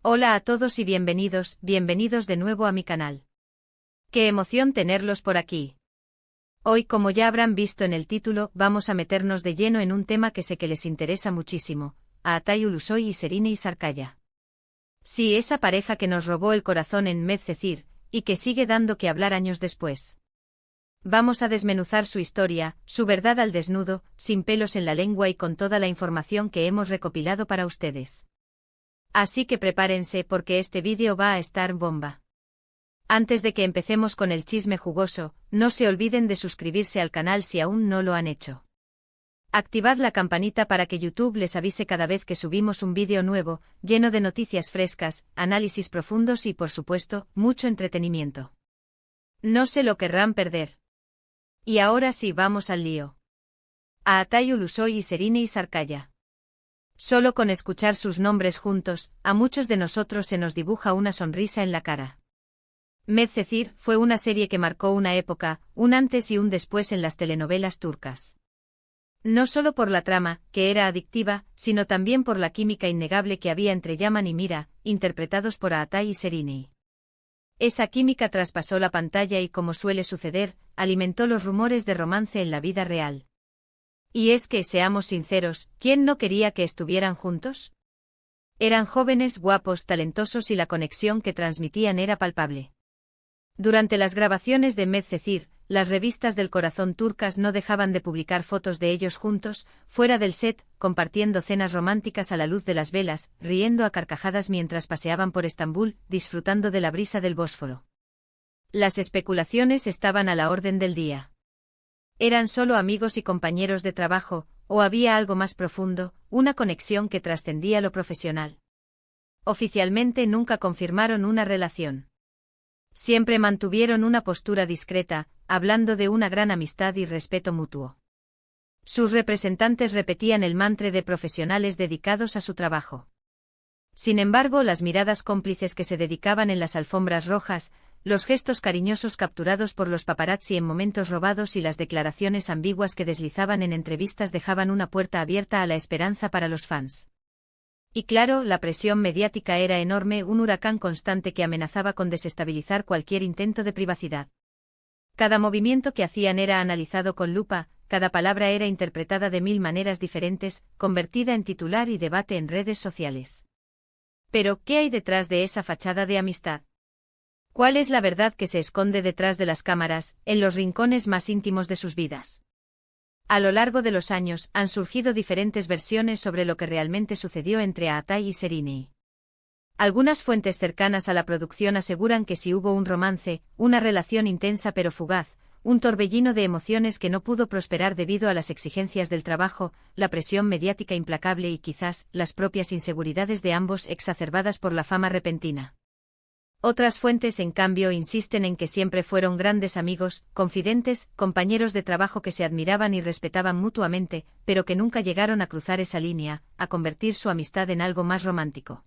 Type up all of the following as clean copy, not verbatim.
Hola a todos y bienvenidos de nuevo a mi canal. Qué emoción tenerlos por aquí. Hoy, como ya habrán visto en el título, vamos a meternos de lleno en un tema que sé que les interesa muchísimo, a Atay Ulusoy y Serine Sarkaya. Sí, esa pareja que nos robó el corazón en Medcezir, y que sigue dando que hablar años después. Vamos a desmenuzar su historia, su verdad al desnudo, sin pelos en la lengua y con toda la información que hemos recopilado para ustedes. Así que prepárense porque este vídeo va a estar bomba. Antes de que empecemos con el chisme jugoso, no se olviden de suscribirse al canal si aún no lo han hecho. Activad la campanita para que YouTube les avise cada vez que subimos un vídeo nuevo, lleno de noticias frescas, análisis profundos y por supuesto, mucho entretenimiento. No se lo querrán perder. Y ahora sí vamos al lío. A Atay Ulusoy y Serine Sarkaya. Solo con escuchar sus nombres juntos, a muchos de nosotros se nos dibuja una sonrisa en la cara. Medcezir fue una serie que marcó una época, un antes y un después en las telenovelas turcas. No solo por la trama, que era adictiva, sino también por la química innegable que había entre Yaman y Mira, interpretados por Atay y Serine. Esa química traspasó la pantalla y, como suele suceder, alimentó los rumores de romance en la vida real. Y es que, seamos sinceros, ¿quién no quería que estuvieran juntos? Eran jóvenes, guapos, talentosos y la conexión que transmitían era palpable. Durante las grabaciones de Medcezir, las revistas del corazón turcas no dejaban de publicar fotos de ellos juntos, fuera del set, compartiendo cenas románticas a la luz de las velas, riendo a carcajadas mientras paseaban por Estambul, disfrutando de la brisa del Bósforo. Las especulaciones estaban a la orden del día. ¿Eran solo amigos y compañeros de trabajo, o había algo más profundo, una conexión que trascendía lo profesional? Oficialmente nunca confirmaron una relación. Siempre mantuvieron una postura discreta, hablando de una gran amistad y respeto mutuo. Sus representantes repetían el mantra de profesionales dedicados a su trabajo. Sin embargo, las miradas cómplices que se dedicaban en las alfombras rojas, los gestos cariñosos capturados por los paparazzi en momentos robados y las declaraciones ambiguas que deslizaban en entrevistas dejaban una puerta abierta a la esperanza para los fans. Y claro, la presión mediática era enorme, un huracán constante que amenazaba con desestabilizar cualquier intento de privacidad. Cada movimiento que hacían era analizado con lupa, cada palabra era interpretada de 1000 maneras diferentes, convertida en titular y debate en redes sociales. Pero, ¿qué hay detrás de esa fachada de amistad? ¿Cuál es la verdad que se esconde detrás de las cámaras, en los rincones más íntimos de sus vidas? A lo largo de los años, han surgido diferentes versiones sobre lo que realmente sucedió entre Atay y Serine. Algunas fuentes cercanas a la producción aseguran que sí hubo un romance, una relación intensa pero fugaz, un torbellino de emociones que no pudo prosperar debido a las exigencias del trabajo, la presión mediática implacable y quizás, las propias inseguridades de ambos exacerbadas por la fama repentina. Otras fuentes, en cambio, insisten en que siempre fueron grandes amigos, confidentes, compañeros de trabajo que se admiraban y respetaban mutuamente, pero que nunca llegaron a cruzar esa línea, a convertir su amistad en algo más romántico.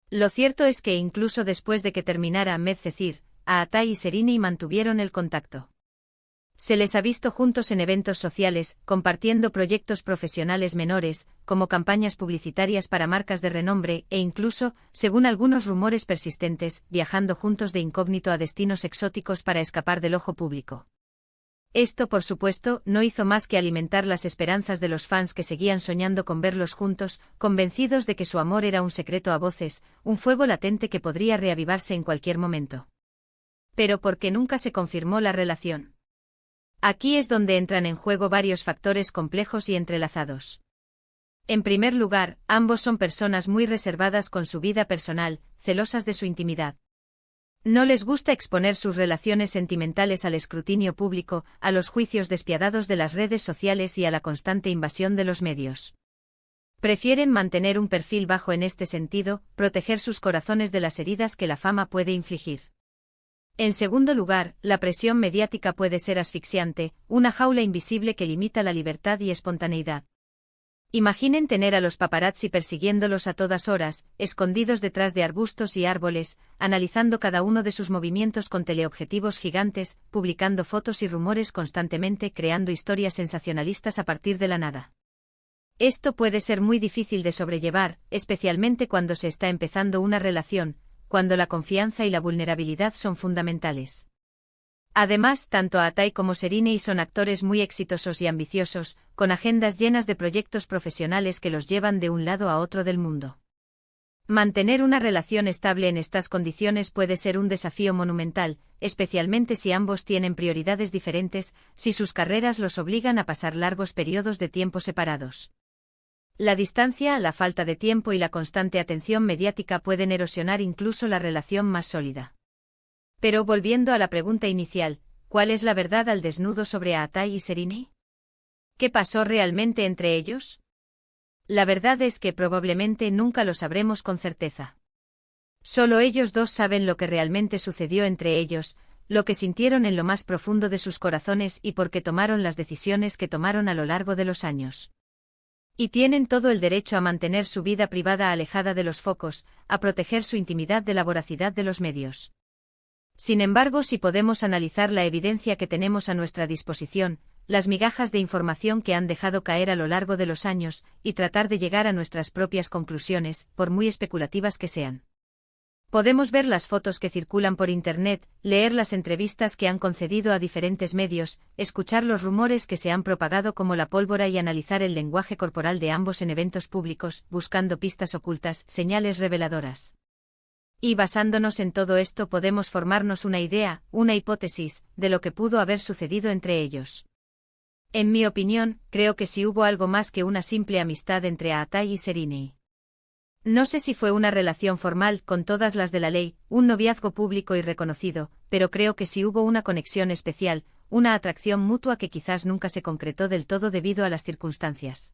Lo cierto es que incluso después de que terminara Medcezir, Atay y Serine mantuvieron el contacto. Se les ha visto juntos en eventos sociales, compartiendo proyectos profesionales menores, como campañas publicitarias para marcas de renombre, e incluso, según algunos rumores persistentes, viajando juntos de incógnito a destinos exóticos para escapar del ojo público. Esto, por supuesto, no hizo más que alimentar las esperanzas de los fans que seguían soñando con verlos juntos, convencidos de que su amor era un secreto a voces, un fuego latente que podría reavivarse en cualquier momento. Pero ¿por qué nunca se confirmó la relación? Aquí es donde entran en juego varios factores complejos y entrelazados. En primer lugar, ambos son personas muy reservadas con su vida personal, celosas de su intimidad. No les gusta exponer sus relaciones sentimentales al escrutinio público, a los juicios despiadados de las redes sociales y a la constante invasión de los medios. Prefieren mantener un perfil bajo en este sentido, proteger sus corazones de las heridas que la fama puede infligir. En segundo lugar, la presión mediática puede ser asfixiante, una jaula invisible que limita la libertad y espontaneidad. Imaginen tener a los paparazzi persiguiéndolos a todas horas, escondidos detrás de arbustos y árboles, analizando cada uno de sus movimientos con teleobjetivos gigantes, publicando fotos y rumores constantemente, creando historias sensacionalistas a partir de la nada. Esto puede ser muy difícil de sobrellevar, especialmente cuando se está empezando una relación, cuando la confianza y la vulnerabilidad son fundamentales. Además, tanto Atai como Serinei son actores muy exitosos y ambiciosos, con agendas llenas de proyectos profesionales que los llevan de un lado a otro del mundo. Mantener una relación estable en estas condiciones puede ser un desafío monumental, especialmente si ambos tienen prioridades diferentes, si sus carreras los obligan a pasar largos periodos de tiempo separados. La distancia, la falta de tiempo y la constante atención mediática pueden erosionar incluso la relación más sólida. Pero volviendo a la pregunta inicial, ¿cuál es la verdad al desnudo sobre Atai y Serinei? ¿Qué pasó realmente entre ellos? La verdad es que probablemente nunca lo sabremos con certeza. Solo ellos dos saben lo que realmente sucedió entre ellos, lo que sintieron en lo más profundo de sus corazones y por qué tomaron las decisiones que tomaron a lo largo de los años. Y tienen todo el derecho a mantener su vida privada alejada de los focos, a proteger su intimidad de la voracidad de los medios. Sin embargo, si podemos analizar la evidencia que tenemos a nuestra disposición, las migajas de información que han dejado caer a lo largo de los años, y tratar de llegar a nuestras propias conclusiones, por muy especulativas que sean. Podemos ver las fotos que circulan por Internet, leer las entrevistas que han concedido a diferentes medios, escuchar los rumores que se han propagado como la pólvora y analizar el lenguaje corporal de ambos en eventos públicos, buscando pistas ocultas, señales reveladoras. Y basándonos en todo esto podemos formarnos una idea, una hipótesis, de lo que pudo haber sucedido entre ellos. En mi opinión, creo que sí hubo algo más que una simple amistad entre Atai y Serinei. No sé si fue una relación formal con todas las de la ley, un noviazgo público y reconocido, pero creo que sí hubo una conexión especial, una atracción mutua que quizás nunca se concretó del todo debido a las circunstancias.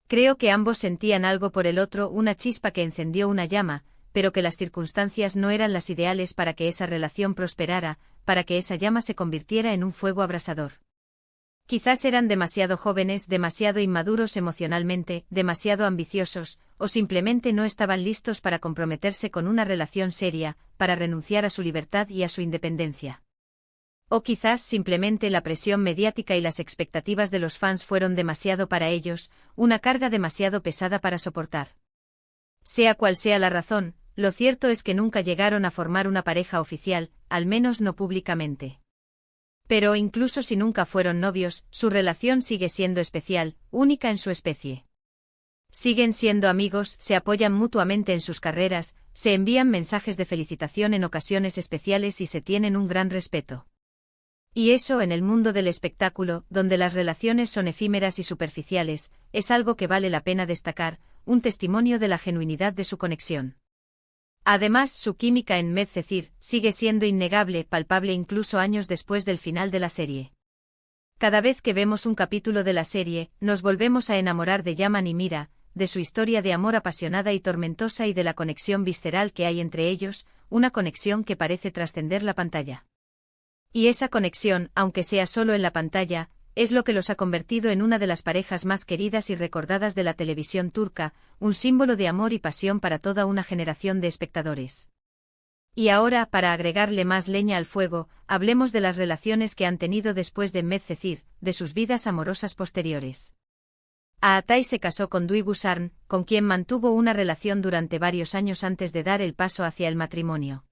Creo que ambos sentían algo por el otro, una chispa que encendió una llama, pero que las circunstancias no eran las ideales para que esa relación prosperara, para que esa llama se convirtiera en un fuego abrasador. Quizás eran demasiado jóvenes, demasiado inmaduros emocionalmente, demasiado ambiciosos, o simplemente no estaban listos para comprometerse con una relación seria, para renunciar a su libertad y a su independencia. O quizás simplemente la presión mediática y las expectativas de los fans fueron demasiado para ellos, una carga demasiado pesada para soportar. Sea cual sea la razón, lo cierto es que nunca llegaron a formar una pareja oficial, al menos no públicamente. Pero incluso si nunca fueron novios, su relación sigue siendo especial, única en su especie. Siguen siendo amigos, se apoyan mutuamente en sus carreras, se envían mensajes de felicitación en ocasiones especiales y se tienen un gran respeto. Y eso en el mundo del espectáculo, donde las relaciones son efímeras y superficiales, es algo que vale la pena destacar, un testimonio de la genuinidad de su conexión. Además, su química en Medcezir sigue siendo innegable, palpable incluso años después del final de la serie. Cada vez que vemos un capítulo de la serie, nos volvemos a enamorar de Yaman y Mira, de su historia de amor apasionada y tormentosa y de la conexión visceral que hay entre ellos, una conexión que parece trascender la pantalla. Y esa conexión, aunque sea solo en la pantalla, es lo que los ha convertido en una de las parejas más queridas y recordadas de la televisión turca, un símbolo de amor y pasión para toda una generación de espectadores. Y ahora, para agregarle más leña al fuego, hablemos de las relaciones que han tenido después de Medcezir, de sus vidas amorosas posteriores. Atai se casó con Duygu Sarn, con quien mantuvo una relación durante varios años antes de dar el paso hacia el matrimonio.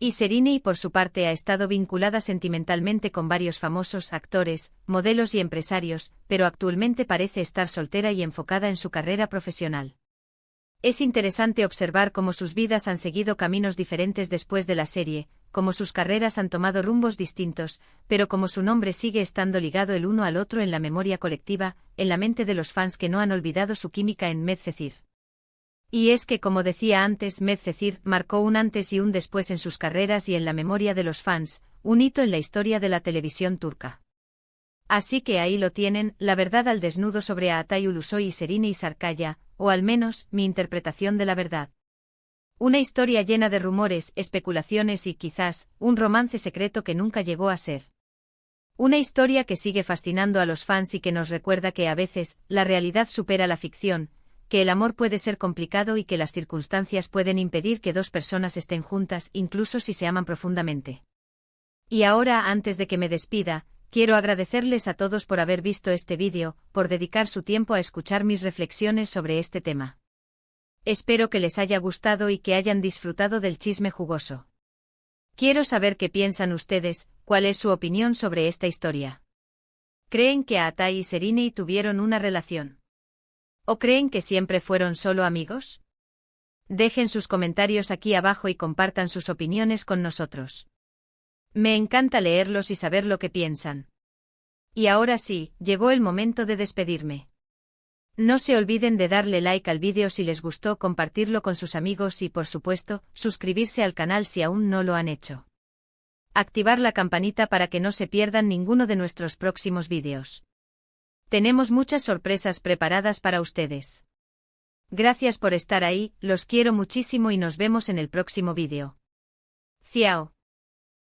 Y Serinei por su parte ha estado vinculada sentimentalmente con varios famosos actores, modelos y empresarios, pero actualmente parece estar soltera y enfocada en su carrera profesional. Es interesante observar cómo sus vidas han seguido caminos diferentes después de la serie, cómo sus carreras han tomado rumbos distintos, pero cómo su nombre sigue estando ligado el uno al otro en la memoria colectiva, en la mente de los fans que no han olvidado su química en Medcezir. Y es que, como decía antes, Medcezir marcó un antes y un después en sus carreras y en la memoria de los fans, un hito en la historia de la televisión turca. Así que ahí lo tienen, la verdad al desnudo sobre Atai Ulusoy y Serinei Sarkaya, o al menos, mi interpretación de la verdad. Una historia llena de rumores, especulaciones y, quizás, un romance secreto que nunca llegó a ser. Una historia que sigue fascinando a los fans y que nos recuerda que a veces, la realidad supera la ficción, que el amor puede ser complicado y que las circunstancias pueden impedir que dos personas estén juntas incluso si se aman profundamente. Y ahora, antes de que me despida, quiero agradecerles a todos por haber visto este vídeo, por dedicar su tiempo a escuchar mis reflexiones sobre este tema. Espero que les haya gustado y que hayan disfrutado del chisme jugoso. Quiero saber qué piensan ustedes, cuál es su opinión sobre esta historia. ¿Creen que Aatai y Sereni tuvieron una relación? ¿O creen que siempre fueron solo amigos? Dejen sus comentarios aquí abajo y compartan sus opiniones con nosotros. Me encanta leerlos y saber lo que piensan. Y ahora sí, llegó el momento de despedirme. No se olviden de darle like al vídeo si les gustó, compartirlo con sus amigos y, por supuesto, suscribirse al canal si aún no lo han hecho. Activar la campanita para que no se pierdan ninguno de nuestros próximos vídeos. Tenemos muchas sorpresas preparadas para ustedes. Gracias por estar ahí, los quiero muchísimo y nos vemos en el próximo vídeo. Ciao.